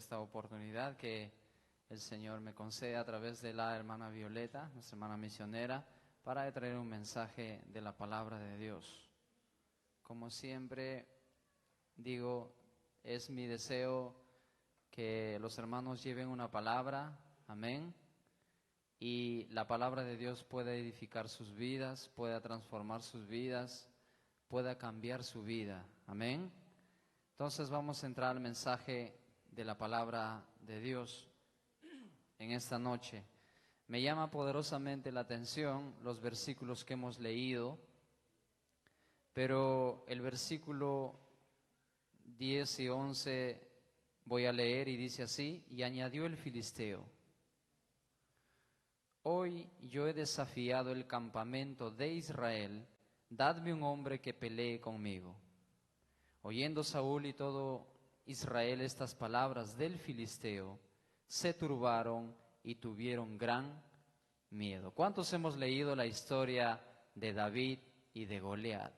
esta oportunidad que el Señor me concede a través de la hermana Violeta, nuestra hermana misionera, para traer un mensaje de la palabra de Dios. Como siempre digo, es mi deseo que los hermanos lleven una palabra, amén, y la palabra de Dios pueda edificar sus vidas, pueda transformar sus vidas, pueda cambiar su vida, amén. Entonces vamos a entrar al mensaje de la palabra de Dios en esta noche. Me llama poderosamente la atención los versículos que hemos leído, pero el versículo 10 y 11 voy a leer y dice así: y añadió el filisteo: hoy yo he desafiado el campamento de Israel, dadme un hombre que pelee conmigo. Oyendo Saúl y todo Israel estas palabras del filisteo, se turbaron y tuvieron gran miedo. ¿Cuántos hemos leído la historia de David y de Goliat?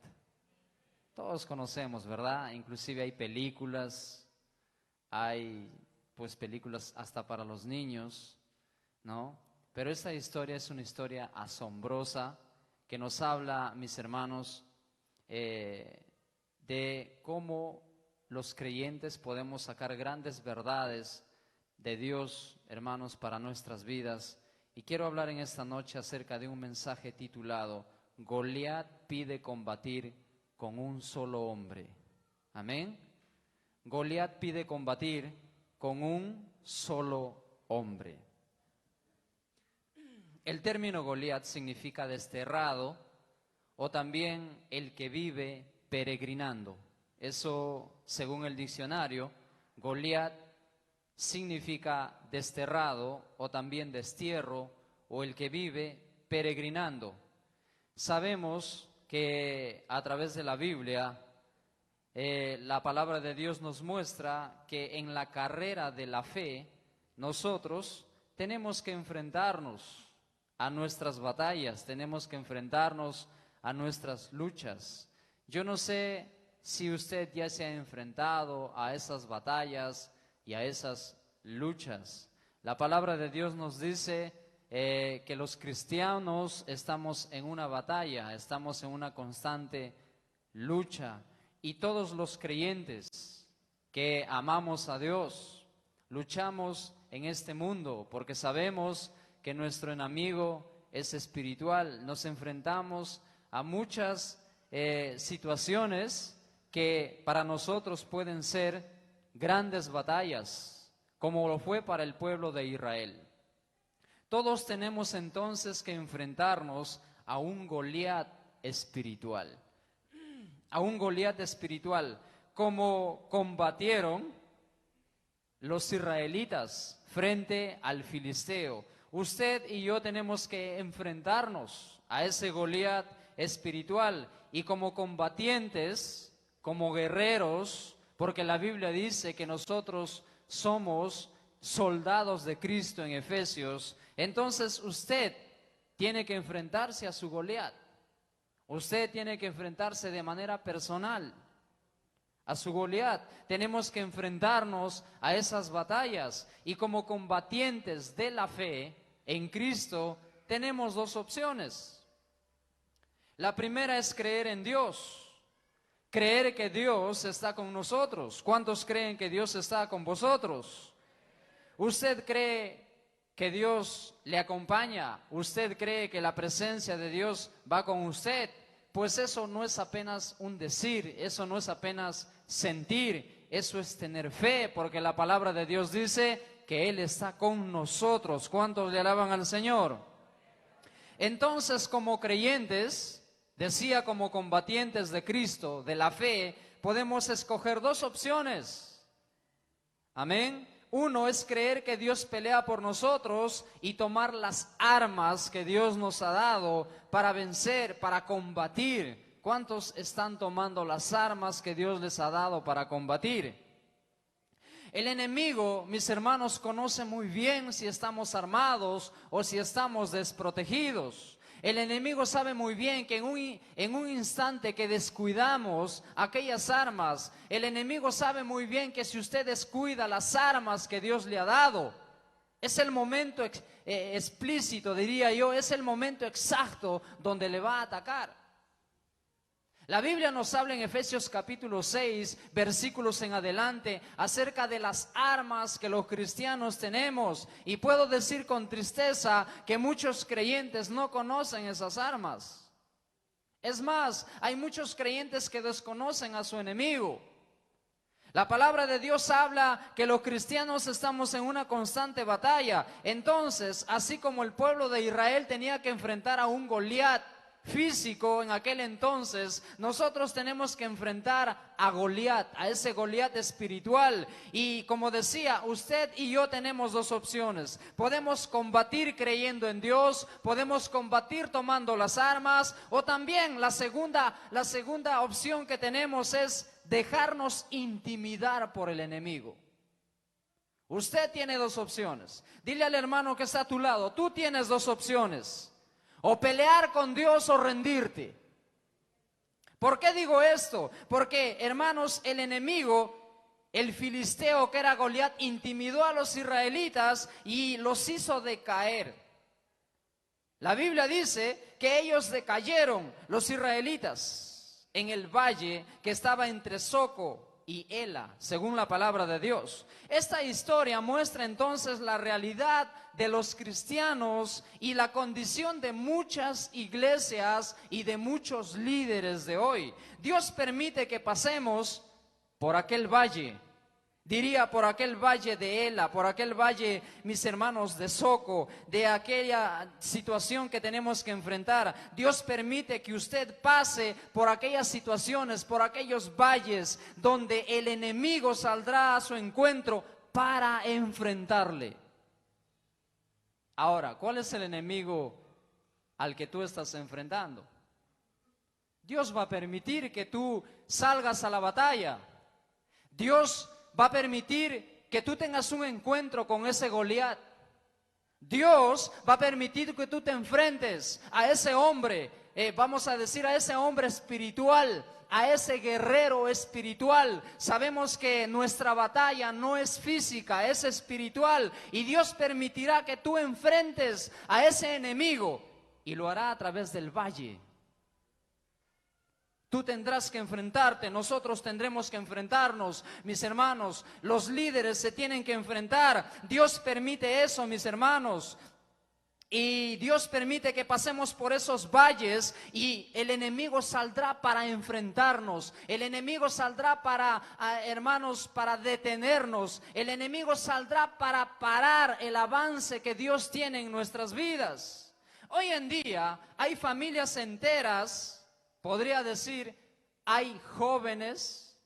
Todos conocemos, ¿verdad? Inclusive hay películas, hay pues películas hasta para los niños, ¿no? Pero esta historia es una historia asombrosa que nos habla, mis hermanos, de cómo los creyentes podemos sacar grandes verdades de Dios, hermanos, para nuestras vidas. Y quiero hablar en esta noche acerca de un mensaje titulado Goliat pide combatir con un solo hombre. Amén. Goliat pide combatir con un solo hombre. El término Goliat significa desterrado o también el que vive peregrinando. Eso, según el diccionario, Goliat significa desterrado o también destierro o el que vive peregrinando. Sabemos que a través de la Biblia la palabra de Dios nos muestra que en la carrera de la fe nosotros tenemos que enfrentarnos a nuestras batallas, tenemos que enfrentarnos a nuestras luchas. Yo no sé si usted ya se ha enfrentado a esas batallas y a esas luchas. La palabra de Dios nos dice que los cristianos estamos en una batalla, estamos en una constante lucha. Y todos los creyentes que amamos a Dios, luchamos en este mundo porque sabemos que nuestro enemigo es espiritual. Nos enfrentamos a muchas situaciones que para nosotros pueden ser grandes batallas, como lo fue para el pueblo de Israel. Todos tenemos entonces que enfrentarnos a un Goliat espiritual. A un Goliat espiritual, como combatieron los israelitas frente al filisteo. Usted y yo tenemos que enfrentarnos a ese Goliat espiritual y como combatientes, como guerreros, porque la Biblia dice que nosotros somos soldados de Cristo en Efesios. Entonces usted tiene que enfrentarse a su Goliat. Usted tiene que enfrentarse de manera personal a su Goliat. Tenemos que enfrentarnos a esas batallas y como combatientes de la fe en Cristo tenemos dos opciones. La primera es creer en Dios, creer que Dios está con nosotros. ¿Cuántos creen que Dios está con vosotros? ¿Usted cree que Dios le acompaña? ¿Usted cree que la presencia de Dios va con usted? Pues eso no es apenas un decir, eso no es apenas sentir, eso es tener fe, porque la palabra de Dios dice que Él está con nosotros. ¿Cuántos le alaban al Señor? Entonces, como creyentes, decía, como combatientes de Cristo, de la fe, podemos escoger dos opciones. Amén. Uno es creer que Dios pelea por nosotros y tomar las armas que Dios nos ha dado para vencer, para combatir. ¿Cuántos están tomando las armas que Dios les ha dado para combatir? El enemigo, mis hermanos, conoce muy bien si estamos armados o si estamos desprotegidos. El enemigo sabe muy bien que en un instante que descuidamos aquellas armas, el enemigo sabe muy bien que si usted descuida las armas que Dios le ha dado, es el momento explícito, diría yo, es el momento exacto donde le va a atacar. La Biblia nos habla en Efesios capítulo 6, versículos en adelante, acerca de las armas que los cristianos tenemos. Y puedo decir con tristeza que muchos creyentes no conocen esas armas. Es más, hay muchos creyentes que desconocen a su enemigo. La palabra de Dios habla que los cristianos estamos en una constante batalla. Entonces, así como el pueblo de Israel tenía que enfrentar a un Goliat físico en aquel entonces, nosotros tenemos que enfrentar a Goliat, a ese Goliat espiritual. Y como decía, usted y yo tenemos dos opciones. Podemos combatir creyendo en Dios, podemos combatir tomando las armas, o también la segunda opción que tenemos es dejarnos intimidar por el enemigo. Usted tiene dos opciones. Dile al hermano que está a tu lado, tú tienes dos opciones. O pelear con Dios o rendirte. ¿Por qué digo esto? Porque, hermanos, el enemigo, el filisteo que era Goliat, intimidó a los israelitas y los hizo decaer. La Biblia dice que ellos decayeron, los israelitas, en el valle que estaba entre Soco y Ela, según la palabra de Dios. Esta historia muestra entonces la realidad de los cristianos y la condición de muchas iglesias y de muchos líderes de hoy. Dios permite que pasemos por aquel valle. Diría por aquel valle de Ela, por aquel valle, mis hermanos, de Soco, de aquella situación que tenemos que enfrentar. Dios permite que usted pase por aquellas situaciones, por aquellos valles donde el enemigo saldrá a su encuentro para enfrentarle. Ahora, ¿cuál es el enemigo al que tú estás enfrentando? Dios va a permitir que tú salgas a la batalla. Dios va a permitir que tú tengas un encuentro con ese Goliat. Dios va a permitir que tú te enfrentes a ese hombre, vamos a decir a ese hombre espiritual, a ese guerrero espiritual. Sabemos que nuestra batalla no es física, es espiritual. Y Dios permitirá que tú enfrentes a ese enemigo y lo hará a través del valle. Tú tendrás que enfrentarte, nosotros tendremos que enfrentarnos, mis hermanos. Los líderes se tienen que enfrentar. Dios permite eso, mis hermanos. Y Dios permite que pasemos por esos valles y el enemigo saldrá para enfrentarnos. El enemigo saldrá hermanos, para detenernos. El enemigo saldrá para parar el avance que Dios tiene en nuestras vidas. Hoy en día hay familias enteras. Podría decir, hay jóvenes,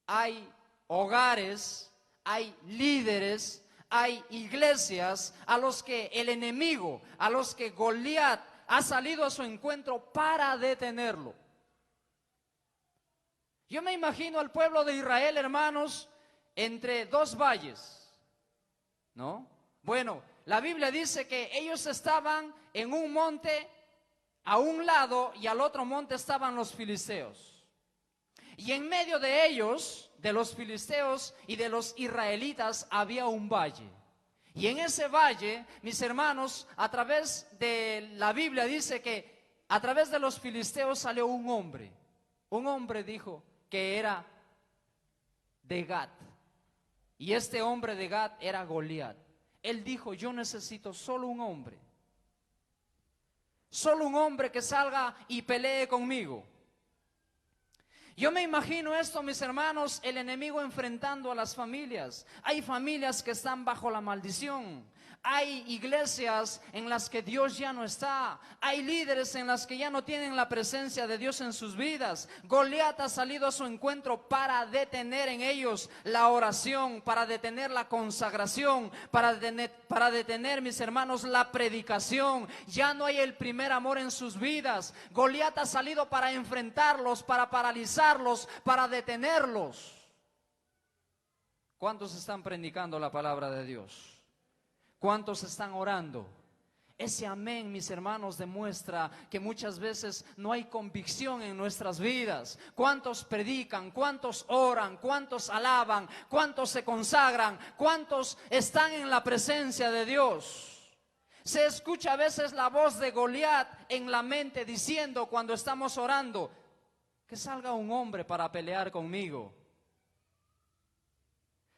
hay hogares, hay líderes, hay iglesias a los que el enemigo, a los que Goliat ha salido a su encuentro para detenerlo. Yo me imagino al pueblo de Israel, hermanos, entre dos valles, ¿no? Bueno, la Biblia dice que ellos estaban en un monte. A un lado y al otro monte estaban los filisteos. Y en medio de ellos, de los filisteos y de los israelitas, había un valle. Y en ese valle, mis hermanos, a través de la Biblia dice que a través de los filisteos salió un hombre. Un hombre dijo que era de Gat. Y este hombre de Gat era Goliat. Él dijo, yo necesito solo un hombre. Solo un hombre que salga y pelee conmigo. Yo me imagino esto, mis hermanos, el enemigo enfrentando a las familias. Hay familias que están bajo la maldición. Hay iglesias en las que Dios ya no está. Hay líderes en las que ya no tienen la presencia de Dios en sus vidas. Goliat ha salido a su encuentro para detener en ellos la oración, para detener la consagración, para detener, mis hermanos, la predicación. Ya no hay el primer amor en sus vidas. Goliat ha salido para enfrentarlos, para paralizarlos, para detenerlos. ¿Cuántos están predicando la palabra de Dios? ¿Cuántos están orando? Ese amén, mis hermanos, demuestra que muchas veces no hay convicción en nuestras vidas. ¿Cuántos predican? ¿Cuántos oran? ¿Cuántos alaban? ¿Cuántos se consagran? ¿Cuántos están en la presencia de Dios? Se escucha a veces la voz de Goliat en la mente diciendo cuando estamos orando, que salga un hombre para pelear conmigo.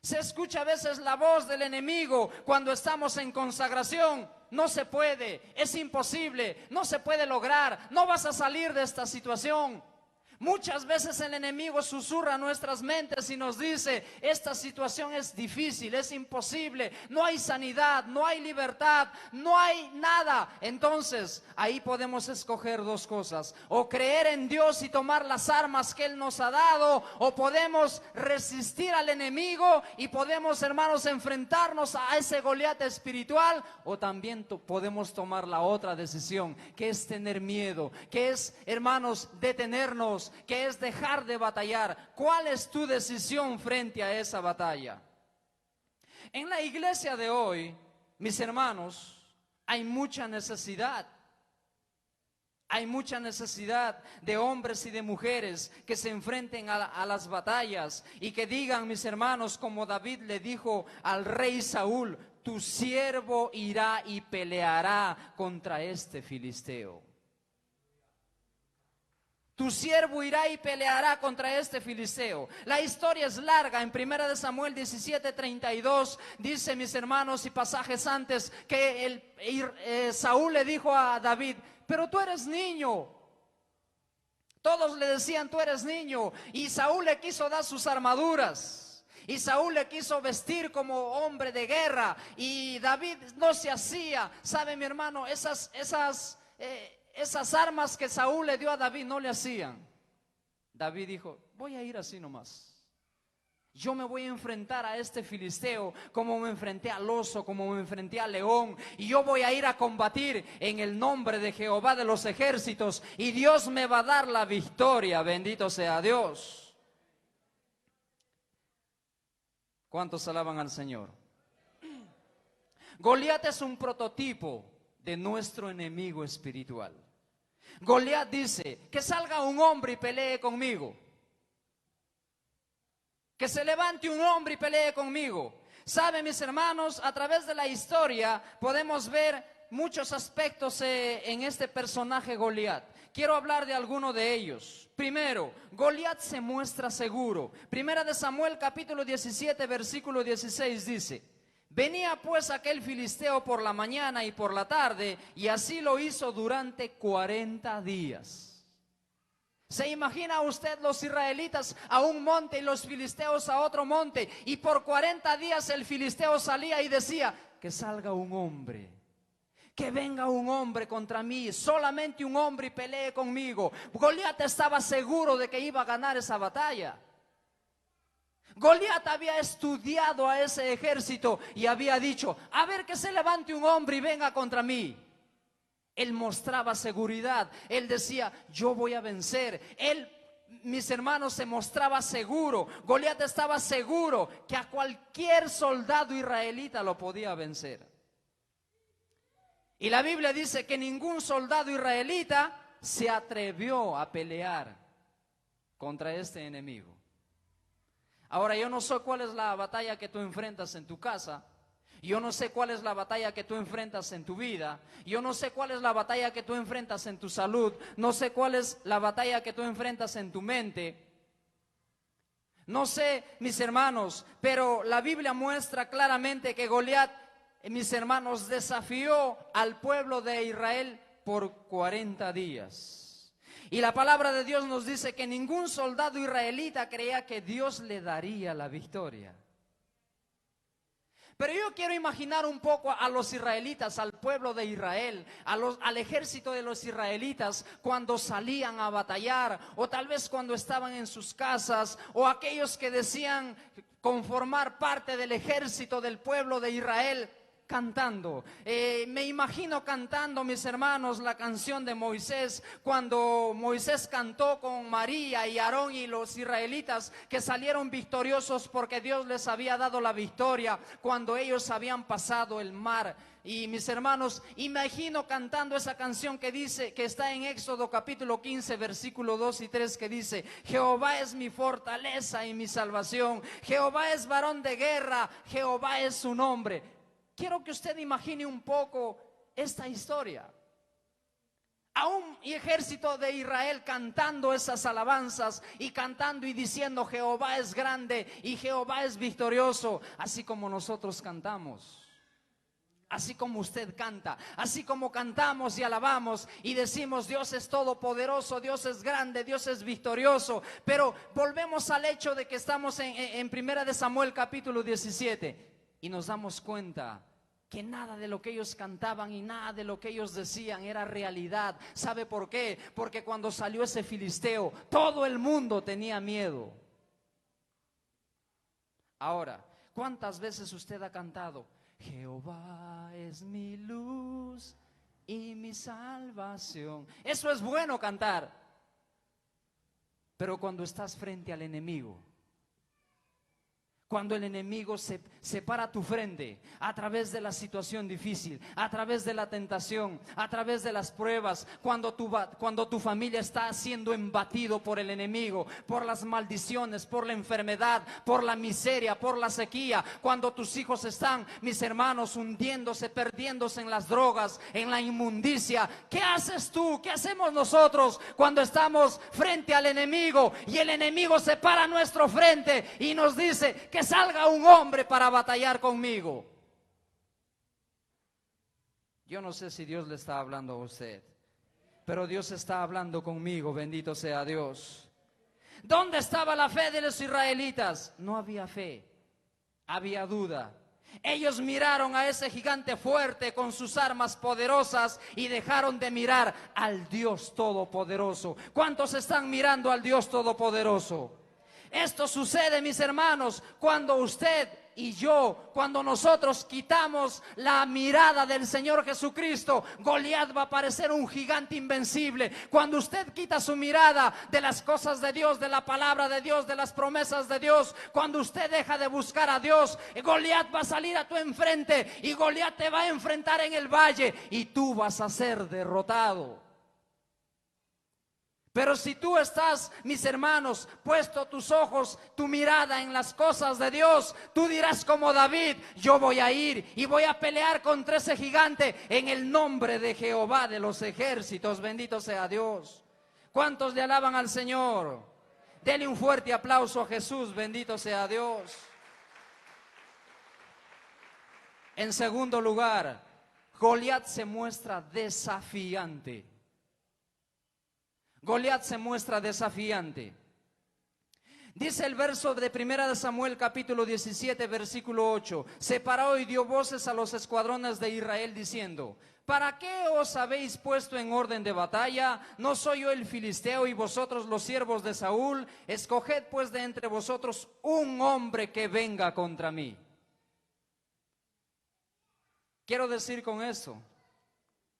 Se escucha a veces la voz del enemigo cuando estamos en consagración. No se puede, es imposible, no se puede lograr, no vas a salir de esta situación. Muchas veces el enemigo susurra nuestras mentes y nos dice, esta situación es difícil, es imposible, no hay sanidad, no hay libertad, no hay nada. Entonces, ahí podemos escoger dos cosas: o creer en Dios y tomar las armas que Él nos ha dado, o podemos resistir al enemigo y podemos, hermanos, enfrentarnos a ese Goliat espiritual, o también podemos tomar la otra decisión, que es tener miedo, que es, hermanos, detenernos, que es dejar de batallar. ¿Cuál es tu decisión frente a esa batalla? En la iglesia de hoy, mis hermanos, hay mucha necesidad. Hay mucha necesidad de hombres y de mujeres que se enfrenten a las batallas y que digan, mis hermanos, como David le dijo al rey Saúl: tu siervo irá y peleará contra este filisteo. Tu siervo irá y peleará contra este filisteo. La historia es larga. En 1 Samuel 17:32 dice, mis hermanos, y pasajes antes, que Saúl le dijo a David: pero tú eres niño. Todos le decían, tú eres niño. Y Saúl le quiso dar sus armaduras. Y Saúl le quiso vestir como hombre de guerra. Y David no se hacía. ¿Sabe, mi hermano? Esas armas que Saúl le dio a David no le hacían. David dijo, voy a ir así nomás. Yo me voy a enfrentar a este filisteo como me enfrenté al oso, como me enfrenté al león. Y yo voy a ir a combatir en el nombre de Jehová de los ejércitos. Y Dios me va a dar la victoria. Bendito sea Dios. ¿Cuántos alaban al Señor? Goliat es un prototipo de nuestro enemigo espiritual. Goliat dice, que salga un hombre y pelee conmigo. Que se levante un hombre y pelee conmigo. ¿Saben, mis hermanos? A través de la historia podemos ver muchos aspectos en este personaje Goliat. Quiero hablar de alguno de ellos. Primero, Goliat se muestra seguro. 1 Samuel capítulo 17 versículo 16 dice: venía pues aquel filisteo por la mañana y por la tarde, y así lo hizo durante 40 días. ¿Se imagina usted los israelitas a un monte y los filisteos a otro monte? Y por 40 días el filisteo salía y decía, que salga un hombre, que venga un hombre contra mí, solamente un hombre y pelee conmigo. Goliat estaba seguro de que iba a ganar esa batalla. Goliat había estudiado a ese ejército y había dicho, a ver, que se levante un hombre y venga contra mí. Él mostraba seguridad, él decía, yo voy a vencer. Él, mis hermanos, se mostraba seguro. Goliat estaba seguro que a cualquier soldado israelita lo podía vencer. Y la Biblia dice que ningún soldado israelita se atrevió a pelear contra este enemigo. Ahora, yo no sé cuál es la batalla que tú enfrentas en tu casa. Yo no sé cuál es la batalla que tú enfrentas en tu vida. Yo no sé cuál es la batalla que tú enfrentas en tu salud. No sé cuál es la batalla que tú enfrentas en tu mente. No sé, mis hermanos, pero la Biblia muestra claramente que Goliat, mis hermanos, desafió al pueblo de Israel por 40 días. Y la palabra de Dios nos dice que ningún soldado israelita creía que Dios le daría la victoria. Pero yo quiero imaginar un poco a los israelitas, al pueblo de Israel, al ejército de los israelitas cuando salían a batallar, o tal vez cuando estaban en sus casas, o aquellos que decían conformar parte del ejército del pueblo de Israel, cantando. Me imagino cantando, mis hermanos, la canción de Moisés, cuando Moisés cantó con María y Aarón y los israelitas que salieron victoriosos porque Dios les había dado la victoria cuando ellos habían pasado el mar Y mis hermanos, imagino cantando esa canción que dice, que está en Éxodo capítulo 15, versículo 2 y 3, que dice: Jehová es mi fortaleza y mi salvación, Jehová es varón de guerra, Jehová es su nombre. Quiero que usted imagine un poco esta historia. A un ejército de Israel cantando esas alabanzas y cantando y diciendo: Jehová es grande y Jehová es victorioso, así como nosotros cantamos. Así como usted canta, así como cantamos y alabamos y decimos: Dios es todopoderoso, Dios es grande, Dios es victorioso. Pero volvemos al hecho de que estamos en Primera de Samuel capítulo 17 y nos damos cuenta que nada de lo que ellos cantaban y nada de lo que ellos decían era realidad. ¿Sabe por qué? Porque cuando salió ese filisteo, todo el mundo tenía miedo. Ahora, ¿cuántas veces usted ha cantado: Jehová es mi luz y mi salvación? Eso es bueno cantar, pero cuando estás frente al enemigo, cuando el enemigo se para a tu frente a través de la situación difícil, a través de la tentación, a través de las pruebas, cuando tu familia está siendo embatido por el enemigo, por las maldiciones, por la enfermedad, por la miseria, por la sequía, cuando tus hijos están, mis hermanos, hundiéndose, perdiéndose en las drogas, en la inmundicia, ¿qué haces tú? ¿Qué hacemos nosotros cuando estamos frente al enemigo y el enemigo se para a nuestro frente y nos dice: que salga un hombre para batallar conmigo? Yo no sé si Dios le está hablando a usted, pero Dios está hablando conmigo, bendito sea Dios. ¿Dónde estaba la fe de los israelitas? No había fe, había duda. Ellos miraron a ese gigante fuerte con sus armas poderosas y dejaron de mirar al Dios Todopoderoso. ¿Cuántos están mirando al Dios Todopoderoso? Esto sucede, mis hermanos, cuando usted y yo, cuando nosotros quitamos la mirada del Señor Jesucristo. Goliat va a parecer un gigante invencible. Cuando usted quita su mirada de las cosas de Dios, de la palabra de Dios, de las promesas de Dios, cuando usted deja de buscar a Dios, Goliat va a salir a tu enfrente y Goliat te va a enfrentar en el valle y tú vas a ser derrotado. Pero si tú estás, mis hermanos, puesto tus ojos, tu mirada en las cosas de Dios, tú dirás como David: yo voy a ir y voy a pelear contra ese gigante en el nombre de Jehová de los ejércitos. Bendito sea Dios. ¿Cuántos le alaban al Señor? Dele un fuerte aplauso a Jesús. Bendito sea Dios. En segundo lugar, Goliat se muestra desafiante. Goliat se muestra desafiante. Dice el verso de 1 de Samuel capítulo 17 versículo 8: se paró y dio voces a los escuadrones de Israel diciendo: ¿para qué os habéis puesto en orden de batalla? ¿No soy yo el filisteo y vosotros los siervos de Saúl? Escoged pues de entre vosotros un hombre que venga contra mí. Quiero decir con esto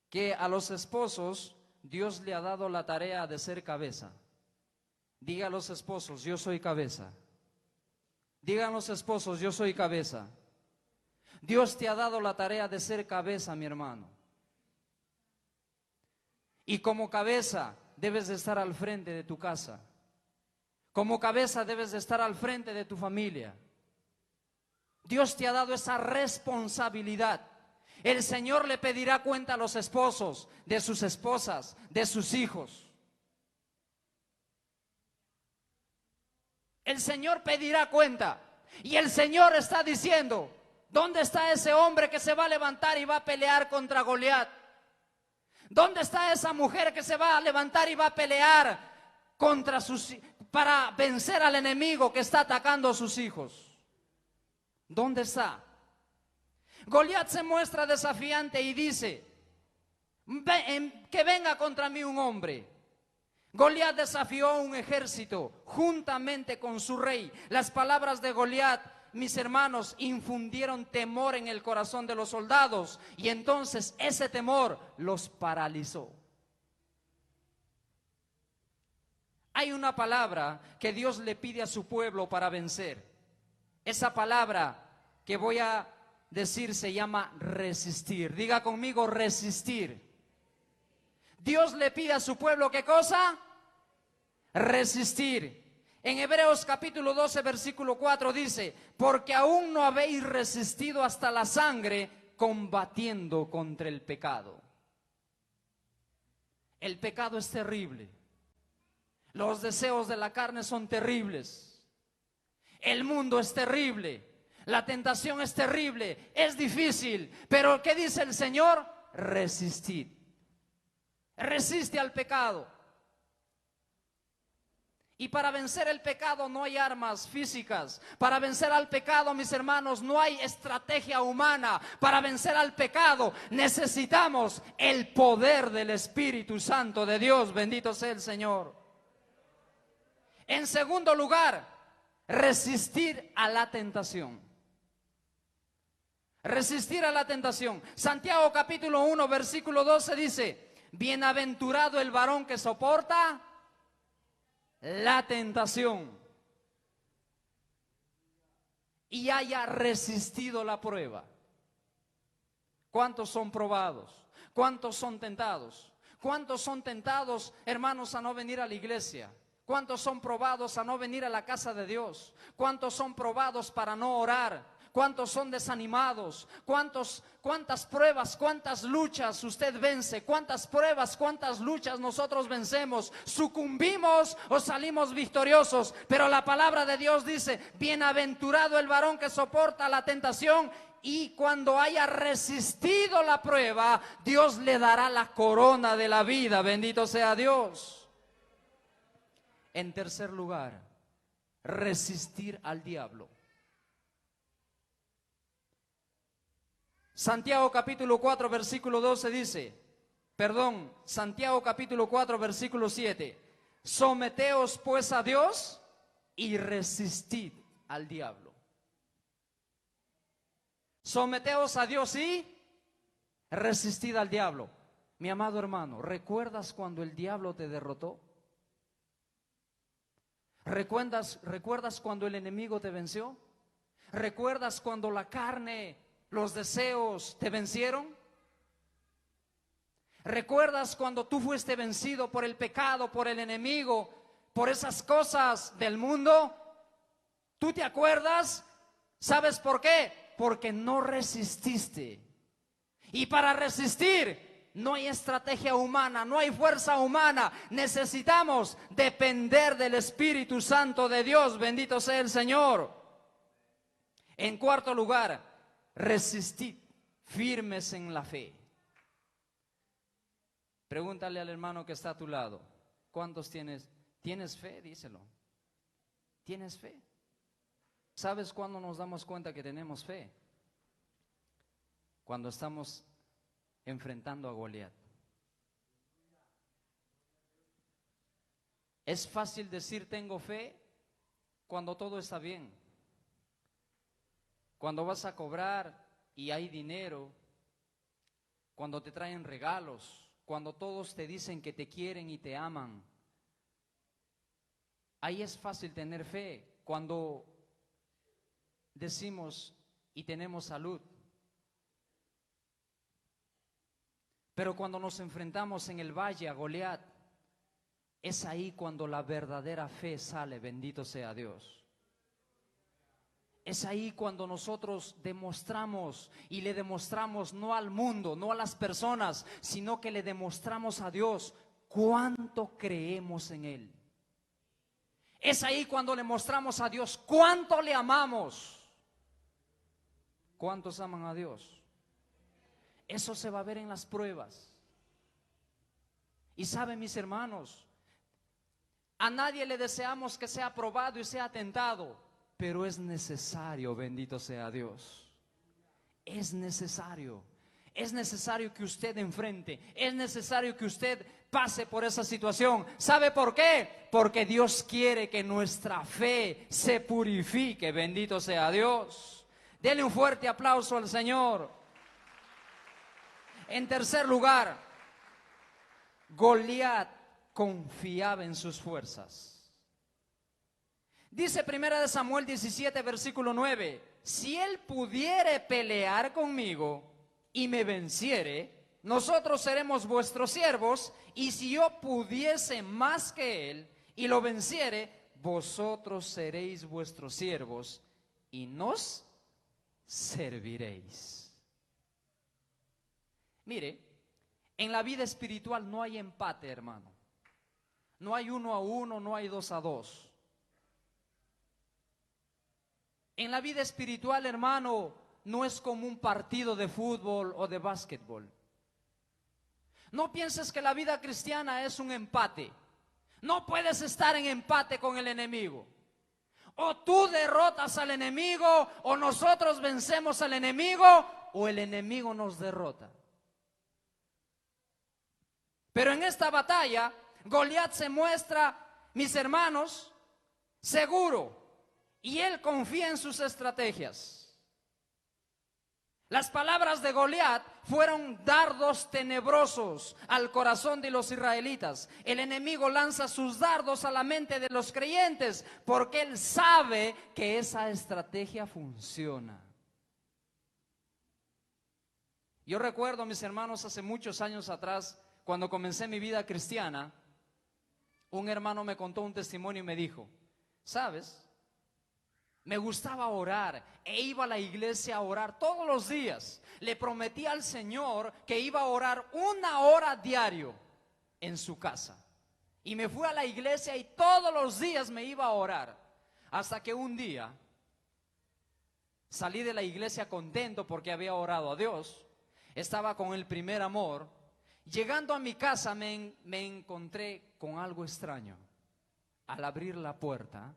que a los esposos Dios le ha dado la tarea de ser cabeza. Diga a los esposos: yo soy cabeza. Digan los esposos: yo soy cabeza. Dios te ha dado la tarea de ser cabeza, mi hermano. Y como cabeza debes de estar al frente de tu casa. Como cabeza debes de estar al frente de tu familia. Dios te ha dado esa responsabilidad. El Señor le pedirá cuenta a los esposos de sus esposas, de sus hijos. El Señor pedirá cuenta. Y el Señor está diciendo: ¿dónde está ese hombre que se va a levantar y va a pelear contra Goliat? ¿Dónde está esa mujer que se va a levantar y va a pelear para vencer al enemigo que está atacando a sus hijos? ¿Dónde está? Goliat se muestra desafiante y dice: que venga contra mí un hombre. Goliat desafió a un ejército juntamente con su rey. Las palabras de Goliat, mis hermanos, infundieron temor en el corazón de los soldados, y entonces ese temor los paralizó. Hay una palabra que Dios le pide a su pueblo para vencer. Esa palabra que voy a decir se llama resistir. Diga conmigo, resistir. Dios le pide a su pueblo, ¿qué cosa? Resistir. En Hebreos capítulo 12, versículo 4 dice, porque aún no habéis resistido hasta la sangre combatiendo contra el pecado. El pecado es terrible. Los deseos de la carne son terribles. El mundo es terrible. La tentación es terrible. Es difícil. Pero ¿qué dice el Señor? Resistid. Resiste al pecado. Y para vencer el pecado no hay armas físicas. Para vencer al pecado, mis hermanos, no hay estrategia humana. Para vencer al pecado necesitamos el poder del Espíritu Santo de Dios. Bendito sea el Señor. En segundo lugar, resistir a la tentación. Resistir a la tentación. Santiago capítulo 1, versículo 12 dice, bienaventurado el varón que soporta la tentación y haya resistido la prueba. ¿Cuántos son probados? ¿Cuántos son tentados? ¿Cuántos son tentados, hermanos, a no venir a la iglesia? ¿Cuántos son probados a no venir a la casa de Dios? ¿Cuántos son probados para no orar? ¿Cuántos son desanimados? ¿Cuántas pruebas, cuántas luchas usted vence? ¿Cuántas pruebas, cuántas luchas nosotros vencemos? ¿Sucumbimos o salimos victoriosos? Pero la palabra de Dios dice, bienaventurado el varón que soporta la tentación y cuando haya resistido la prueba, Dios le dará la corona de la vida. Bendito sea Dios. En tercer lugar, resistir al diablo. Santiago capítulo 4 versículo 12 dice, Santiago capítulo 4 versículo 7, someteos pues a Dios y resistid al diablo. Someteos a Dios y resistid al diablo. Mi amado hermano, ¿recuerdas cuando el diablo te derrotó? ¿Recuerdas cuando el enemigo te venció? ¿Recuerdas cuando la carne, los deseos te vencieron? ¿Recuerdas cuando tú fuiste vencido por el pecado, por el enemigo, por esas cosas del mundo? ¿Tú te acuerdas? ¿Sabes por qué? Porque no resististe. Y para resistir no hay estrategia humana, no hay fuerza humana. Necesitamos depender del Espíritu Santo de Dios. Bendito sea el Señor. En cuarto lugar, resistid firmes en la fe. Pregúntale al hermano que está a tu lado, ¿cuántos tienes? ¿Tienes fe? Díselo. ¿Tienes fe? ¿Sabes cuándo nos damos cuenta que tenemos fe? Cuando estamos enfrentando a Goliat. Es fácil decir tengo fe cuando todo está bien. Cuando vas a cobrar y hay dinero, cuando te traen regalos, cuando todos te dicen que te quieren y te aman. Ahí es fácil tener fe. Cuando decimos y tenemos salud. Pero cuando nos enfrentamos en el valle a Goliat, es ahí cuando la verdadera fe sale, bendito sea Dios. Es ahí cuando nosotros demostramos y le demostramos no al mundo, no a las personas, sino que le demostramos a Dios cuánto creemos en Él. Es ahí cuando le mostramos a Dios cuánto le amamos. ¿Cuántos aman a Dios? Eso se va a ver en las pruebas. Y saben, mis hermanos, a nadie le deseamos que sea probado y sea tentado, pero es necesario, bendito sea Dios. Es necesario que usted enfrente, es necesario que usted pase por esa situación. ¿Sabe por qué? Porque Dios quiere que nuestra fe se purifique, bendito sea Dios. Dele un fuerte aplauso al Señor. En tercer lugar, Goliat confiaba en sus fuerzas. Dice 1 Samuel 17, versículo 9, si él pudiere pelear conmigo y me venciere, nosotros seremos vuestros siervos, y si yo pudiese más que él y lo venciere, vosotros seréis vuestros siervos y nos serviréis. Mire, en la vida espiritual no hay empate, hermano. No hay 1-1, no hay 2-2. En la vida espiritual, hermano, no es como un partido de fútbol o de básquetbol. No pienses que la vida cristiana es un empate. No puedes estar en empate con el enemigo. O tú derrotas al enemigo, o nosotros vencemos al enemigo, o el enemigo nos derrota. Pero en esta batalla, Goliat se muestra, mis hermanos, seguro, y él confía en sus estrategias. Las palabras de Goliat fueron dardos tenebrosos al corazón de los israelitas. El enemigo lanza sus dardos a la mente de los creyentes porque él sabe que esa estrategia funciona. Yo recuerdo, mis hermanos, hace muchos años atrás, cuando comencé mi vida cristiana, un hermano me contó un testimonio y me dijo, ¿sabes? Me gustaba orar e iba a la iglesia a orar todos los días. Le prometí al Señor que iba a orar 1 hora diario en su casa. Y me fui a la iglesia y todos los días me iba a orar. Hasta que un día salí de la iglesia contento porque había orado a Dios. Estaba con el primer amor. Llegando a mi casa me encontré con algo extraño. Al abrir la puerta,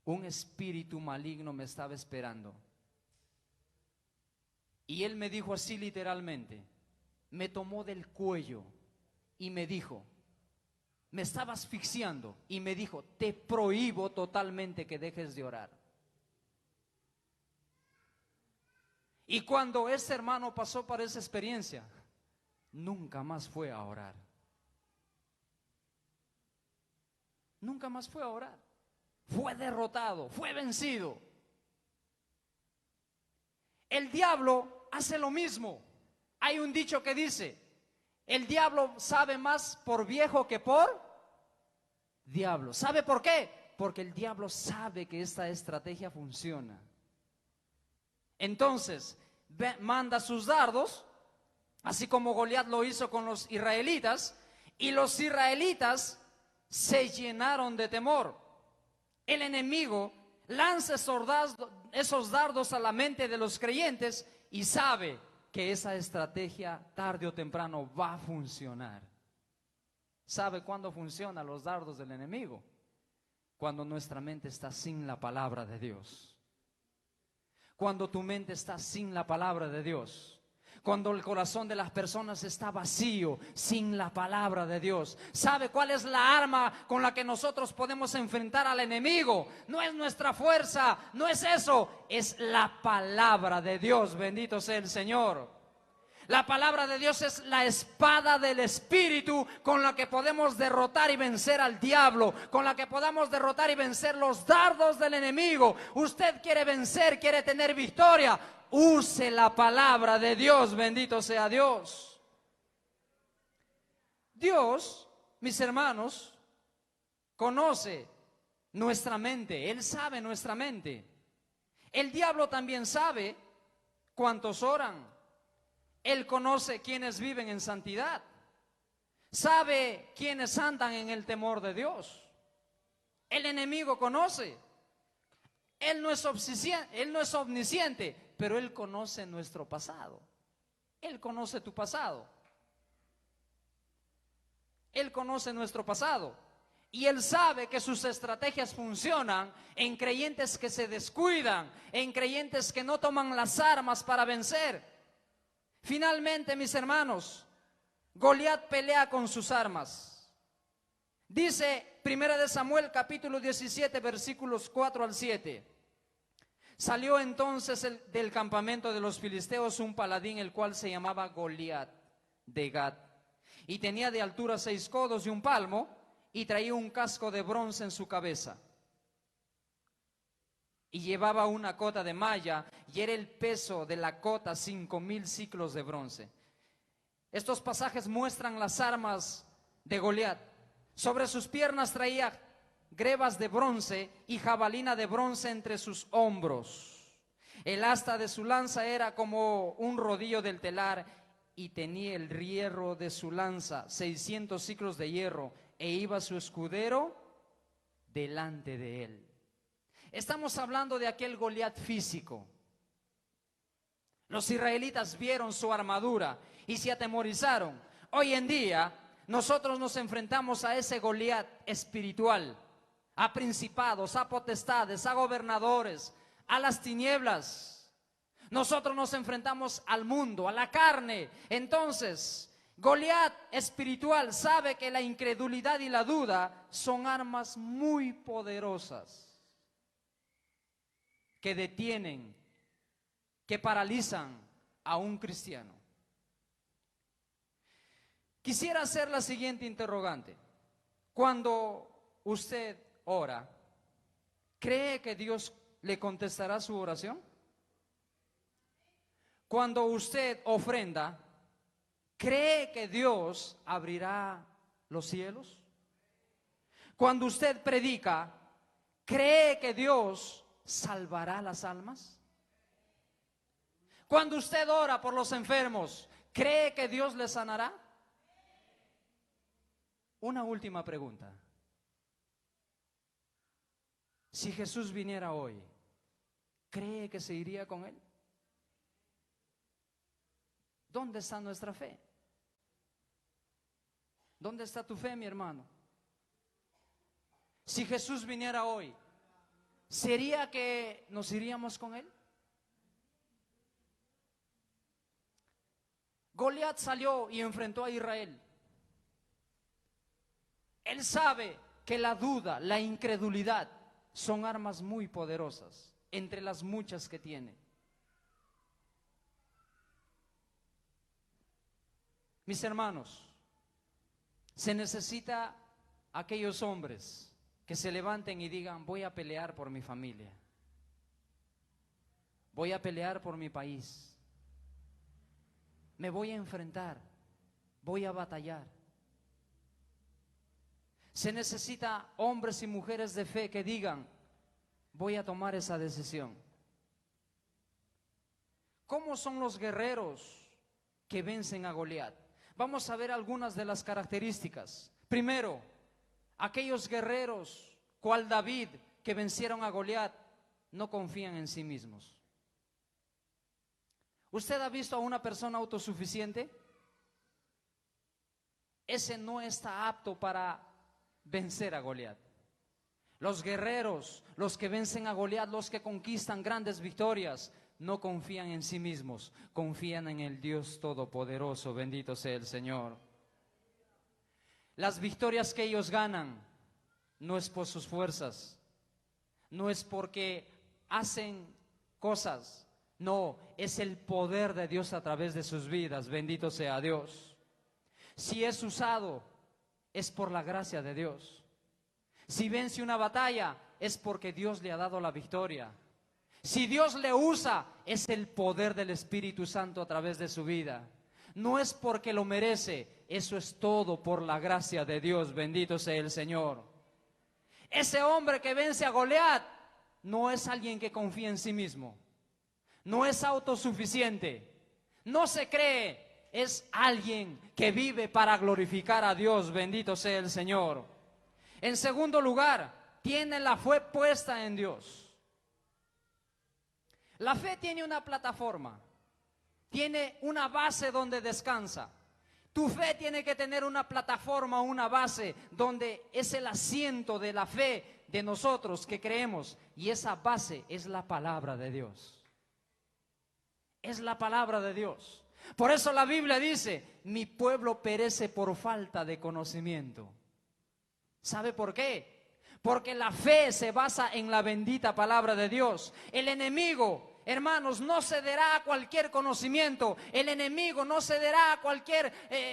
un espíritu maligno me estaba esperando. Y él me dijo así literalmente, me tomó del cuello y me dijo, me estaba asfixiando, y me dijo, te prohíbo totalmente que dejes de orar. Y cuando ese hermano pasó por esa experiencia, nunca más fue a orar. Nunca más fue a orar. Fue derrotado, fue vencido. El diablo hace lo mismo. Hay un dicho que dice, el diablo sabe más por viejo que por diablo. ¿Sabe por qué? Porque el diablo sabe que esta estrategia funciona. Entonces, manda sus dardos, así como Goliat lo hizo con los israelitas, y los israelitas se llenaron de temor. El enemigo lanza esos dardos a la mente de los creyentes y sabe que esa estrategia tarde o temprano va a funcionar. ¿Sabe cuándo funcionan los dardos del enemigo? Cuando nuestra mente está sin la palabra de Dios. Cuando tu mente está sin la palabra de Dios. Cuando el corazón de las personas está vacío, sin la palabra de Dios. ¿Sabe cuál es la arma con la que nosotros podemos enfrentar al enemigo? No es nuestra fuerza, no es eso, es la palabra de Dios, bendito sea el Señor. La palabra de Dios es la espada del Espíritu con la que podemos derrotar y vencer al diablo, con la que podamos derrotar y vencer los dardos del enemigo. Usted quiere vencer, quiere tener victoria, use la palabra de Dios, bendito sea Dios. Dios, mis hermanos, conoce nuestra mente, Él sabe nuestra mente. El diablo también sabe cuántos oran. Él conoce quienes viven en santidad. Sabe quienes andan en el temor de Dios. El enemigo conoce. Él no es omnisciente, pero Él conoce nuestro pasado. Él conoce tu pasado. Él conoce nuestro pasado. Y Él sabe que sus estrategias funcionan en creyentes que se descuidan, en creyentes que no toman las armas para vencer. Finalmente, mis hermanos, Goliat pelea con sus armas. Dice 1 Samuel capítulo 17 versículos 4 al 7. Salió entonces del campamento de los filisteos un paladín, el cual se llamaba Goliat de Gat, y tenía de altura 6 codos y 1 palmo, y traía un casco de bronce en su cabeza. y llevaba una cota de malla, y era el peso de la cota 5,000 siclos de bronce. Estos pasajes muestran las armas de Goliat. Sobre sus piernas traía grebas de bronce y jabalina de bronce entre sus hombros. El asta de su lanza era como un rodillo del telar, y tenía el hierro de su lanza 600 siclos de hierro, e iba su escudero delante de él. Estamos hablando de aquel Goliat físico. Los israelitas vieron su armadura y se atemorizaron. Hoy en día nosotros nos enfrentamos a ese Goliat espiritual, a principados, a potestades, a gobernadores, a las tinieblas. Nosotros nos enfrentamos al mundo, a la carne. Entonces, Goliat espiritual sabe que la incredulidad y la duda son armas muy poderosas que detienen, que paralizan a un cristiano. Quisiera hacer la siguiente interrogante. Cuando usted ora, ¿cree que Dios le contestará su oración? Cuando usted ofrenda, ¿cree que Dios abrirá los cielos? Cuando usted predica, ¿cree que Dios salvará las almas? Cuando usted ora por los enfermos, ¿cree que Dios les sanará? Una última pregunta. Si Jesús viniera hoy, ¿cree que se iría con él? ¿Dónde está nuestra fe? ¿Dónde está tu fe, mi hermano? Si Jesús viniera hoy, ¿sería que nos iríamos con él? Goliat salió y enfrentó a Israel. Él sabe que la duda, la incredulidad son armas muy poderosas entre las muchas que tiene. Mis hermanos, se necesita aquellos hombres que se levanten y digan: voy a pelear por mi familia, voy a pelear por mi país, me voy a enfrentar, voy a batallar. Se necesita hombres y mujeres de fe que digan: voy a tomar esa decisión. ¿Cómo son los guerreros que vencen a Goliat? Vamos a ver algunas de las características. Primero, aquellos guerreros, cual David, que vencieron a Goliat, no confían en sí mismos. ¿Usted ha visto a una persona autosuficiente? Ese no está apto para vencer a Goliat. Los guerreros, los que vencen a Goliat, los que conquistan grandes victorias, no confían en sí mismos, confían en el Dios Todopoderoso, bendito sea el Señor. Las victorias que ellos ganan no es por sus fuerzas, no es porque hacen cosas, no, es el poder de Dios a través de sus vidas, bendito sea Dios. Si es usado, es por la gracia de Dios. Si vence una batalla, es porque Dios le ha dado la victoria. Si Dios le usa, es el poder del Espíritu Santo a través de su vida. No es porque lo merece, eso es todo por la gracia de Dios, bendito sea el Señor. Ese hombre que vence a Goliat no es alguien que confía en sí mismo, no es autosuficiente, no se cree, es alguien que vive para glorificar a Dios, bendito sea el Señor. En segundo lugar, tiene la fe puesta en Dios. La fe tiene una plataforma, tiene una base donde descansa. Tu fe tiene que tener una plataforma, una base donde es el asiento de la fe de nosotros que creemos, y esa base es la palabra de Dios. Es la palabra de Dios. Por eso la Biblia dice: mi pueblo perece por falta de conocimiento. ¿Sabe por qué? Porque la fe se basa en la bendita palabra de Dios. El enemigo hermanos, no cederá a cualquier conocimiento. El enemigo no cederá a cualquier,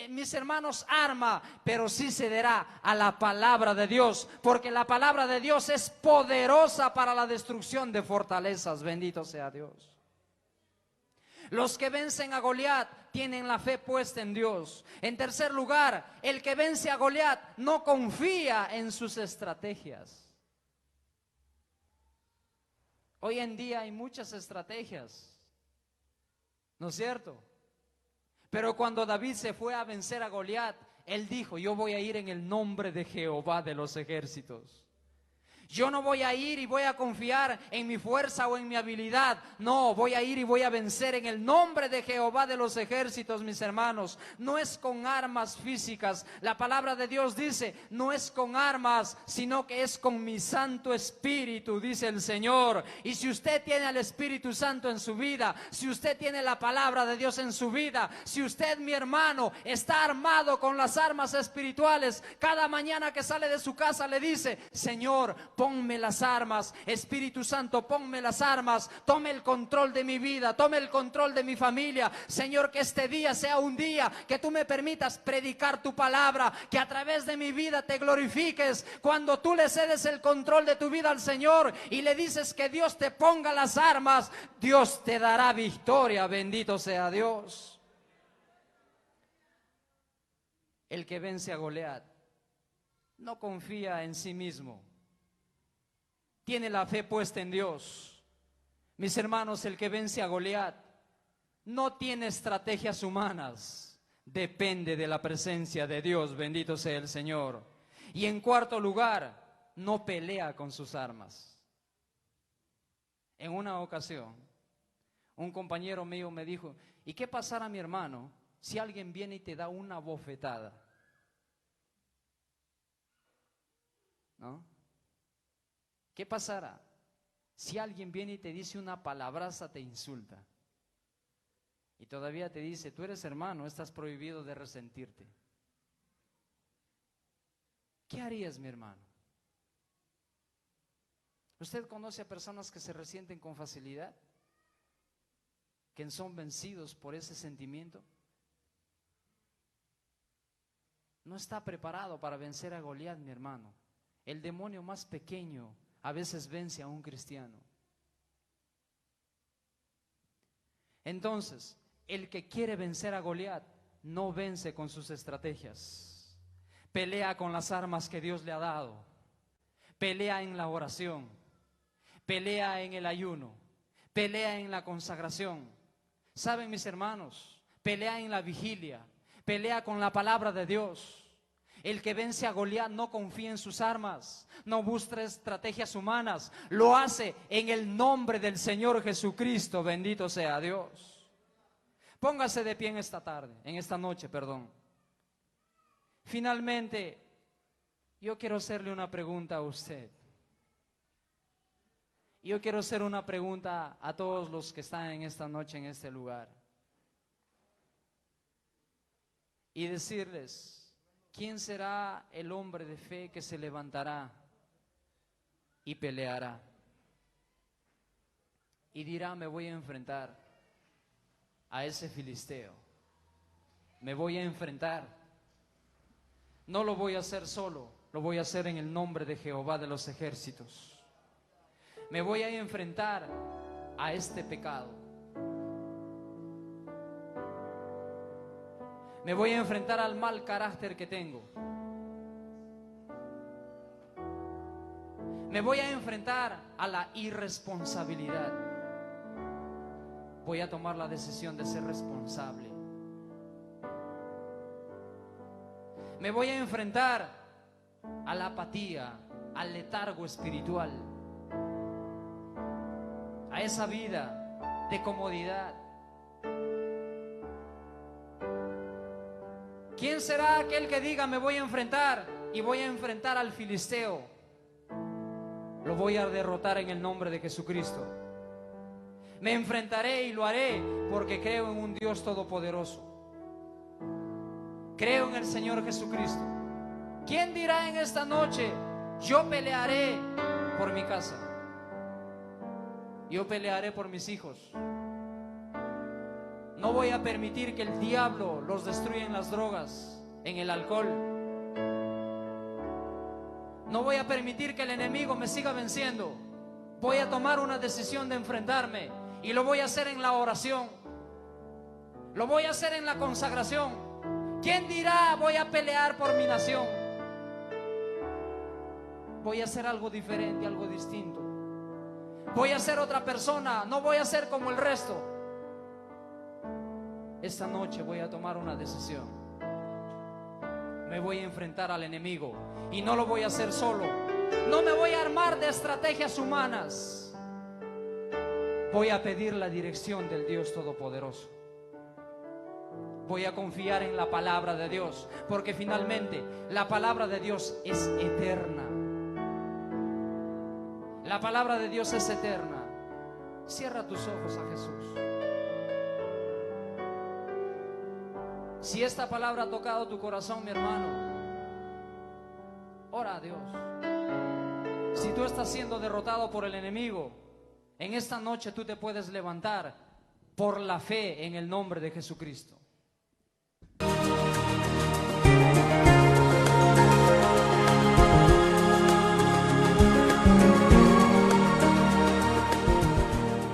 mis hermanos, arma, pero sí cederá a la palabra de Dios, porque la palabra de Dios es poderosa para la destrucción de fortalezas. Bendito sea Dios. Los que vencen a Goliat tienen la fe puesta en Dios. En tercer lugar, el que vence a Goliat no confía en sus estrategias. Hoy en día hay muchas estrategias, ¿no es cierto? Pero cuando David se fue a vencer a Goliat, él dijo: yo voy a ir en el nombre de Jehová de los ejércitos. Yo no voy a ir y voy a confiar en mi fuerza o en mi habilidad. No, voy a ir y voy a vencer en el nombre de Jehová de los ejércitos, mis hermanos. No es con armas físicas. La palabra de Dios dice: no es con armas, sino que es con mi Santo Espíritu, dice el Señor. Y si usted tiene al Espíritu Santo en su vida, si usted tiene la palabra de Dios en su vida, si usted, mi hermano, está armado con las armas espirituales, cada mañana que sale de su casa le dice: Señor, ponme las armas. Espíritu Santo, ponme las armas. Tome el control de mi vida, tome el control de mi familia. Señor, que este día sea un día que tú me permitas predicar tu palabra, que a través de mi vida te glorifiques. Cuando tú le cedes el control de tu vida al Señor y le dices que Dios te ponga las armas, Dios te dará victoria. Bendito sea Dios. El que vence a Goliat no confía en sí mismo, tiene la fe puesta en Dios. Mis hermanos, el que vence a Goliat no tiene estrategias humanas, depende de la presencia de Dios. Bendito sea el Señor. Y en cuarto lugar, no pelea con sus armas. En una ocasión, un compañero mío me dijo: ¿y qué pasará, mi hermano, si alguien viene y te da una bofetada? ¿No? ¿Qué pasará si alguien viene y te dice una palabraza, te insulta? Y todavía te dice: tú eres hermano, estás prohibido de resentirte. ¿Qué harías, mi hermano? ¿Usted conoce a personas que se resienten con facilidad? ¿Que son vencidos por ese sentimiento? No está preparado para vencer a Goliat, mi hermano. El demonio más pequeño a veces vence a un cristiano. Entonces, el que quiere vencer a Goliat no vence con sus estrategias. Pelea con las armas que Dios le ha dado. Pelea en la oración. Pelea en el ayuno. Pelea en la consagración. ¿Saben, mis hermanos? Pelea en la vigilia. Pelea con la palabra de Dios. El que vence a Goliat no confía en sus armas, no busca estrategias humanas, lo hace en el nombre del Señor Jesucristo. Bendito sea Dios. Póngase de pie en esta noche. Finalmente, yo quiero hacerle una pregunta a usted. Yo quiero hacer una pregunta a todos los que están en esta noche en este lugar. Y decirles: ¿quién será el hombre de fe que se levantará y peleará? Y dirá: me voy a enfrentar a ese filisteo. Me voy a enfrentar. No lo voy a hacer solo, lo voy a hacer en el nombre de Jehová de los ejércitos. Me voy a enfrentar a este pecado. Me voy a enfrentar al mal carácter que tengo. Me voy a enfrentar a la irresponsabilidad. Voy a tomar la decisión de ser responsable. Me voy a enfrentar a la apatía, al letargo espiritual, a esa vida de comodidad. ¿Quién será aquel que diga: me voy a enfrentar y voy a enfrentar al filisteo? Lo voy a derrotar en el nombre de Jesucristo. Me enfrentaré y lo haré porque creo en un Dios todopoderoso. Creo en el Señor Jesucristo. ¿Quién dirá en esta noche: yo pelearé por mi casa? Yo pelearé por mis hijos. No voy a permitir que el diablo los destruya en las drogas, en el alcohol. No voy a permitir que el enemigo me siga venciendo. Voy a tomar una decisión de enfrentarme, y lo voy a hacer en la oración. Lo voy a hacer en la consagración. ¿Quién dirá voy a pelear por mi nación? Voy a hacer algo diferente, algo distinto. Voy a ser otra persona, no voy a ser como el resto. Esta noche voy a tomar una decisión. Me voy a enfrentar al enemigo, y no lo voy a hacer solo. No me voy a armar de estrategias humanas. Voy a pedir la dirección del Dios Todopoderoso. Voy a confiar en la palabra de Dios, porque finalmente la palabra de Dios es eterna. La palabra de Dios es eterna. Cierra tus ojos a Jesús. Si esta palabra ha tocado tu corazón, mi hermano, ora a Dios. Si tú estás siendo derrotado por el enemigo, en esta noche tú te puedes levantar por la fe en el nombre de Jesucristo.